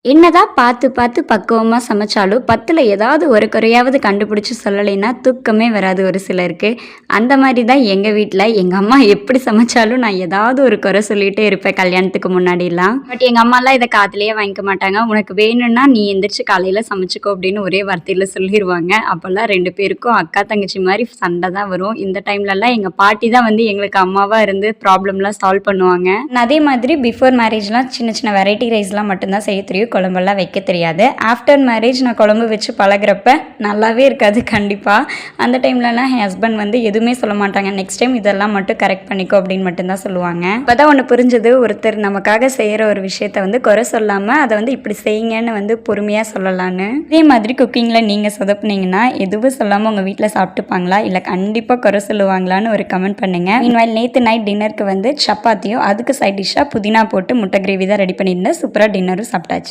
என்னதான் பார்த்து பார்த்து பக்குவமா சமைச்சாலும் 10ல ஏதாவது ஒரு குறையாவது கண்டுபிடிச்சு சொல்லலைன்னா தூக்கமே வராது ஒரு சிலருக்கு. அந்த மாரி தான் எங்க வீட்ல எங்க அம்மா எப்படி சமைச்சாலும் நான் ஏதாவது ஒரு குறை சொல்லிட்டே இருப்பேன் கல்யாணத்துக்கு முன்னாடிலாம். பட் எங்க அம்மாலாம் இத காதுலயே வாங்கிக்க மாட்டாங்க. "உனக்கு வேணும்னா நீ எந்திரிச்சு காலையில சமைச்சுக்கோ" அப்படின்னு ஒரே வார்த்தையில சொல்லிருவாங்க. அப்பலாம் 2 பேருக்கும் அக்கா, தங்கச்சி மாரி சண்டை தான் வரும். இந்த டைம்லலாம் எங்க பாட்டி தான் வந்து எங்களுக்கு அம்மாவா இருந்து ப்ராப்ளம்லாம் சால்வ் பண்ணுவாங்க. அதே மாதிரி பிஃபோர் மேரேஜ்லாம் சின்ன சின்ன வெரைட்டி ரைஸ்லாம் மட்டும் தான் செய்ய தெரியும். குழம்பெல்லாம் வைக்க தெரியாது. ஆஃப்டர் மேரேஜ் நான் குழம்பு வச்சு பழகுறப்ப நல்லாவே இருக்காது கண்டிப்பாக. அந்த டைம்லலாம் என் ஹஸ்பண்ட் வந்து எதுவுமே சொல்ல மாட்டாங்க. நெக்ஸ்ட் டைம் இதெல்லாம் மட்டும் கரெக்ட் பண்ணிக்கோ அப்படின்னு மட்டும்தான் சொல்லுவாங்க. இப்போ தான் ஒன்று புரிஞ்சது, ஒருத்தர் நமக்காக செய்கிற ஒரு விஷயத்த வந்து குறை சொல்லாமல் அதை வந்து இப்படி செய்யுங்கன்னு வந்து பொறுமையாக சொல்லலான்னு. இதே மாதிரி குக்கிங்கில் நீங்கள் சொதப்புனீங்கன்னா எதுவும் சொல்லாமல் உங்கள் வீட்டில் சாப்பிட்டுப்பாங்களா இல்லை கண்டிப்பாக குறை சொல்லுவாங்களான்னு ஒரு கமெண்ட் பண்ணுங்கள். மீன்வாயில் நேற்று நைட் டின்னருக்கு வந்து சப்பாத்தியும் அதுக்கு சைட் டிஷ்ஷாக புதினா போட்டு முட்டை கிரேவி தான் ரெடி பண்ணியிருந்தேன். சூப்பராக டின்னரும் சாப்பிட்டாச்சு.